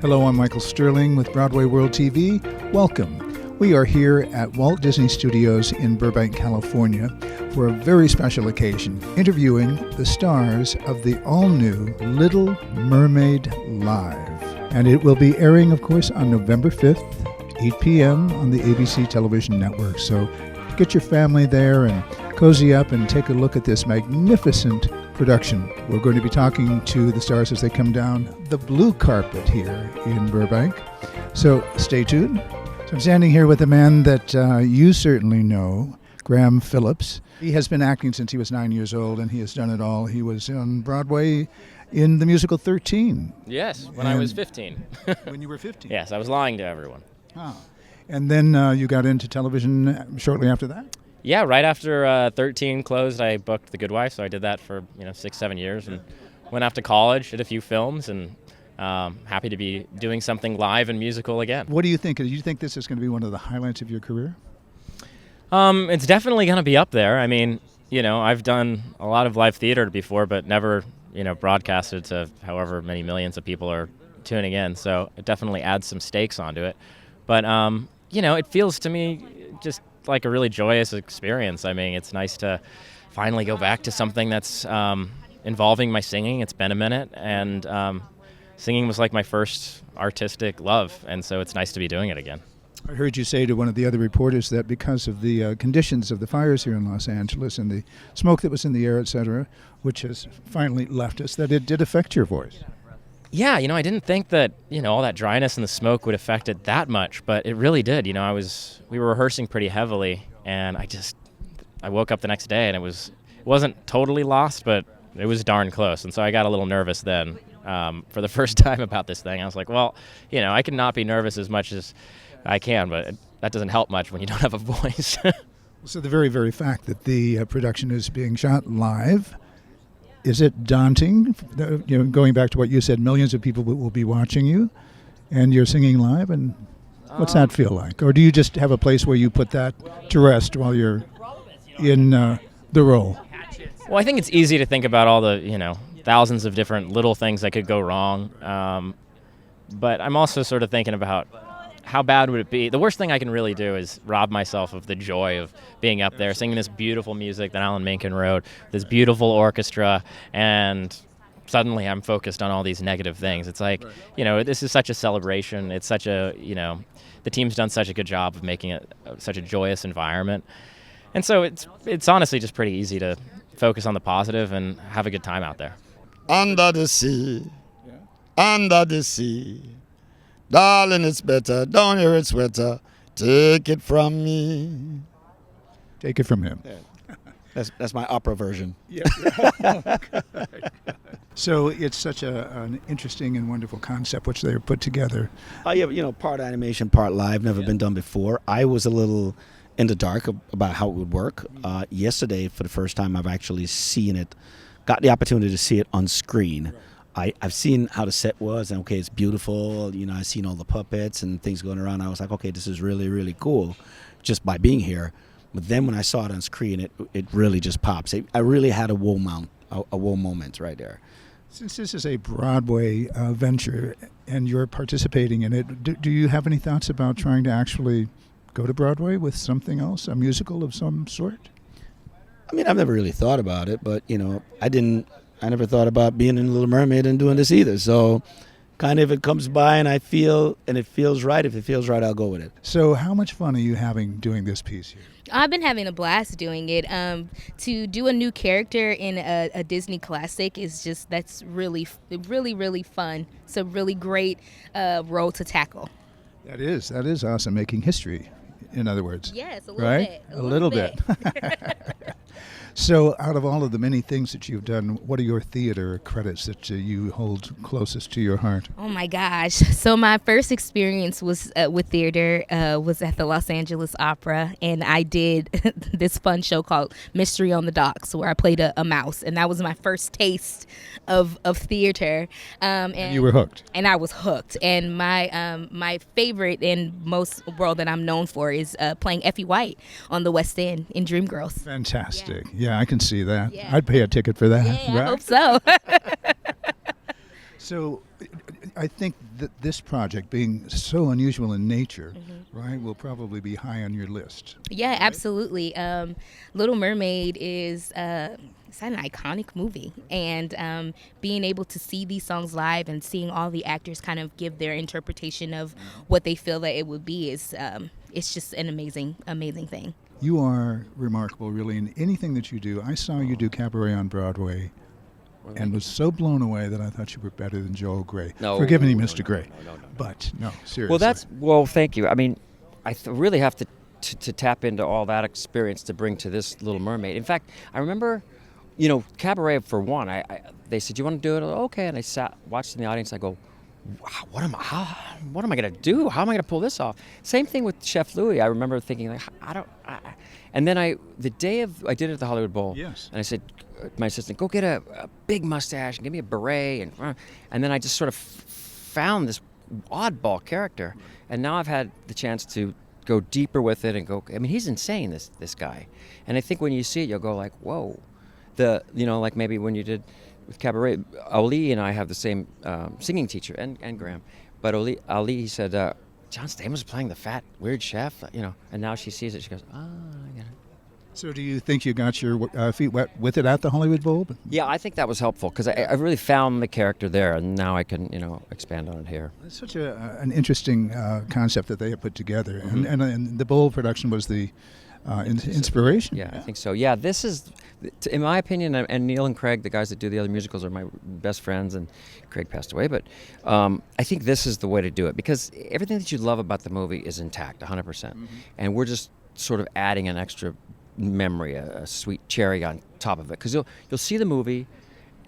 Hello, I'm Michael Sterling with BroadwayWorld TV. Welcome. We are here at Walt Disney Studios in Burbank, California for a very special occasion, interviewing the stars of the all-new Little Mermaid Live. And it will be airing, of course, on November 5th, 8 p.m. on the ABC television network. So get your family there and cozy up and take a look at this magnificent production. We're going to be talking to the stars as they come down the blue carpet here in Burbank. So stay tuned. So I'm standing here with a man that you certainly know, Graham Phillips. He has been acting since he was 9 years old, and he has done it all. He was on Broadway in the musical 13. Yes, when I was 15. When you were 15? Yes, I was lying to everyone. Oh. And then you got into television shortly after that? Yeah, right after 13 closed, I booked The Good Wife, so I did that for 6-7 years, and went off to college, did a few films, and happy to be doing something live and musical again. What do you think? Do you think this is going to be one of the highlights of your career? It's definitely going to be up there. I mean, I've done a lot of live theater before, but never, broadcasted to however many millions of people are tuning in, so it definitely adds some stakes onto it. But, it feels to me just like a really joyous experience. I mean, it's nice to finally go back to something that's involving my singing. It's been a minute, and singing was like my first artistic love, and so it's nice to be doing it again. I heard you say to one of the other reporters that because of the conditions of the fires here in Los Angeles and the smoke that was in the air, etc., which has finally left us, that it did affect your voice. Yeah, I didn't think that, all that dryness and the smoke would affect it that much, but it really did. We were rehearsing pretty heavily, and I woke up the next day, and it wasn't totally lost, but it was darn close. And so I got a little nervous then for the first time about this thing. I was like, well, I can not be nervous as much as I can, but that doesn't help much when you don't have a voice. So the very, very fact that the production is being shot live, is it daunting? Going back to what you said, millions of people will be watching you, and you're singing live, and what's that feel like? Or do you just have a place where you put that to rest while you're in the role? Well, I think it's easy to think about all the, thousands of different little things that could go wrong, but I'm also sort of thinking about how bad would it be? The worst thing I can really do is rob myself of the joy of being up there, singing this beautiful music that Alan Menken wrote, this beautiful orchestra, and suddenly I'm focused on all these negative things. It's like, this is such a celebration. It's such a, the team's done such a good job of making it such a joyous environment. And so it's honestly just pretty easy to focus on the positive and have a good time out there. Under the sea, under the sea. Darling, it's better. Down here, it's wetter. Take it from me. Take it from him. Yeah. That's my opera version. Yeah. So it's such an interesting and wonderful concept which they put together. Yeah, part animation, part live. Never been done before. I was a little in the dark about how it would work. Yesterday, for the first time, I've actually seen it. Got the opportunity to see it on screen. I've seen how the set was, and okay, it's beautiful. I've seen all the puppets and things going around. I was like, okay, this is really, really cool just by being here. But then when I saw it on screen, it really just pops. I really had a whoa moment right there. Since this is a Broadway venture and you're participating in it, do you have any thoughts about trying to actually go to Broadway with something else, a musical of some sort? I mean, I've never really thought about it, but, I never thought about being in Little Mermaid and doing this either. So kind of if it comes by and it feels right, if it feels right, I'll go with it. So how much fun are you having doing this piece here? I've been having a blast doing it. To do a new character in a Disney classic that's really, really, really fun. It's a really great role to tackle. That is awesome, making history, in other words. Yes, a little right? bit. A little bit. So out of all of the many things that you've done, what are your theater credits that you hold closest to your heart? Oh, my gosh. So my first experience was with theater was at the Los Angeles Opera, and I did this fun show called Mystery on the Docks, where I played a mouse, and that was my first taste of theater. And you were hooked. And I was hooked. And my favorite and most role that I'm known for is playing Effie White on the West End in Dreamgirls. Fantastic. Yeah, I can see that. Yeah. I'd pay a ticket for that. Yeah, right? I hope so. So I think that this project, being so unusual in nature, right, will probably be high on your list. Yeah, right? absolutely. Little Mermaid is it's an iconic movie, and being able to see these songs live and seeing all the actors kind of give their interpretation of what they feel that it would be is it's just an amazing thing. You are remarkable, really, in anything that you do. I saw you do cabaret on Broadway and was so blown away that I thought you were better than Joel Grey. No, Forgive me, no, Mr. Grey. no. But, no, seriously. Well, thank you. I mean, I really have to tap into all that experience to bring to this Little Mermaid. In fact, I remember, cabaret for one. They said, "You want to do it?" Okay, and I watched in the audience. I go, "Wow, what am I going to do? How am I going to pull this off?" Same thing with Chef Louis. I remember thinking, like, and then the day I did it at the Hollywood Bowl. Yes. And I said, my assistant, "Go get a big mustache and give me a beret," and then I just sort of found this oddball character, and now I've had the chance to go deeper with it and go. I mean, he's insane, this guy, and I think when you see it, you'll go like, "Whoa," like maybe when you did with cabaret, Ali and I have the same singing teacher and Graham, but Ali he said, John Stamos playing the fat weird chef, and now she sees it, she goes, "Oh, I get it." So do you think you got your feet wet with it at the Hollywood Bowl? Yeah, I think that was helpful because I really found the character there, and now I can, expand on it here. It's such an interesting concept that they have put together, and the Bowl production was the inspiration. Yeah, I think so. Yeah, this is, in my opinion, and Neil and Craig, the guys that do the other musicals, are my best friends, and Craig passed away, but I think this is the way to do it because everything that you love about the movie is intact, 100%, and we're just sort of adding an extra memory, a sweet cherry on top of it, because you'll see the movie,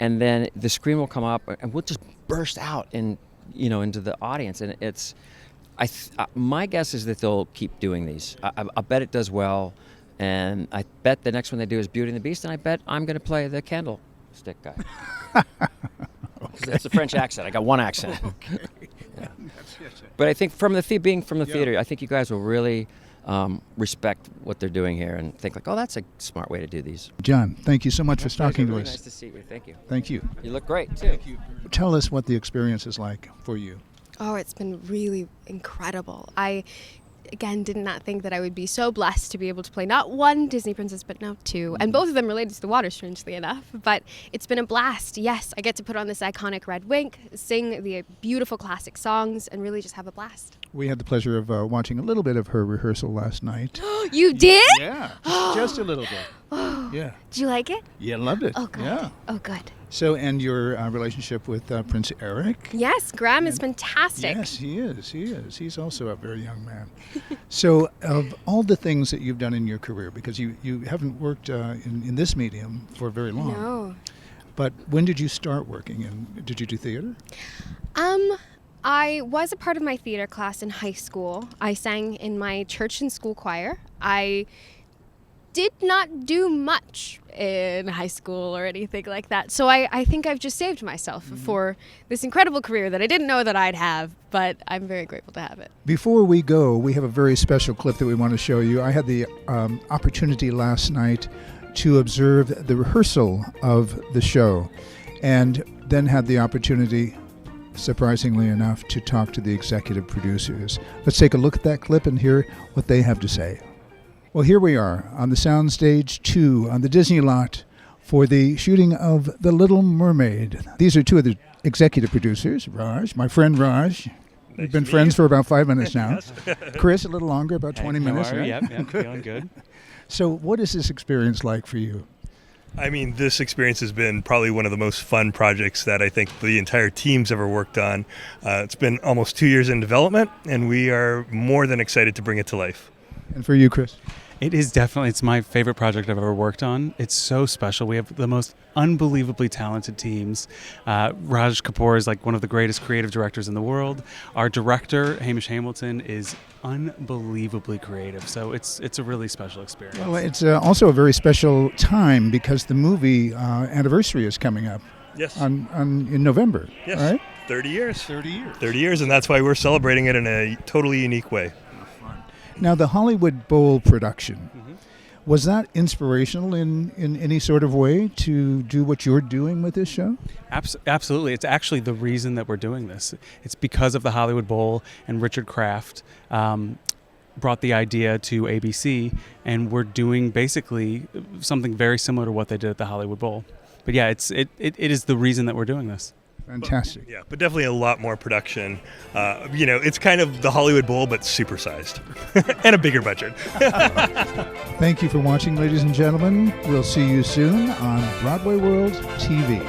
and then the screen will come up, and we'll just burst out into the audience, and it's. My guess is that they'll keep doing these. I bet it does well, and I bet the next one they do is Beauty and the Beast, and I bet I'm going to play the candlestick guy. Okay. It's a French accent. I got one accent. Okay. Yeah. But I think being from the theater, I think you guys will really respect what they're doing here and think like, oh, that's a smart way to do these. John, thank you so much for talking to Really us. nice to see you. Thank you. Thank you. You look great, too. Thank you. Tell us what the experience is like for you. Oh, it's been really incredible. I, again, did not think that I would be so blessed to be able to play not one Disney princess, but now two. And both of them related to the water, strangely enough. But it's been a blast. Yes, I get to put on this iconic red wig, sing the beautiful classic songs, and really just have a blast. We had the pleasure of watching a little bit of her rehearsal last night. You did? Yeah, just a little bit. Yeah. Did you like it? Yeah, loved it. Oh, good. Yeah. Oh, good. So, and your relationship with Prince Eric? Yes, Graham is fantastic. Yes, he is. He's also a very young man. So, of all the things that you've done in your career, because you haven't worked in this medium for very long. No. But when did you start working, and did you do theater? I was a part of my theater class in high school. I sang in my church and school choir. I did not do much in high school or anything like that. So I think I've just saved myself for this incredible career that I didn't know that I'd have, but I'm very grateful to have it. Before we go, we have a very special clip that we want to show you. I had the opportunity last night to observe the rehearsal of the show, and then had the opportunity, surprisingly enough, to talk to the executive producers. Let's take a look at that clip and hear what they have to say. Well, here we are on the Soundstage 2 on the Disney lot for the shooting of The Little Mermaid. These are two of the executive producers, Raj, my friend Raj. We've been friends for about 5 minutes now. Chris, a little longer, about 20 minutes. Right? Yep, feeling good. So what is this experience like for you? I mean, this experience has been probably one of the most fun projects that I think the entire team's ever worked on. It's been almost 2 years in development, and we are more than excited to bring it to life. And for you, Chris? It's my favorite project I've ever worked on. It's so special. We have the most unbelievably talented teams. Raj Kapoor is like one of the greatest creative directors in the world. Our director, Hamish Hamilton, is unbelievably creative. So it's a really special experience. Well, it's also a very special time because the movie anniversary is coming up. Yes. In November. Yes. Right? 30 years. 30 years. 30 years, and that's why we're celebrating it in a totally unique way. Now, the Hollywood Bowl production Was that inspirational in any sort of way to do what you're doing with this show? Absolutely. It's actually the reason that we're doing this. It's because of the Hollywood Bowl, and Richard Kraft brought the idea to ABC, and we're doing basically something very similar to what they did at the Hollywood Bowl. But yeah, it is the reason that we're doing this. Fantastic. But definitely a lot more production. It's kind of the Hollywood Bowl, but supersized and a bigger budget. Thank you for watching, ladies and gentlemen. We'll see you soon on Broadway World TV.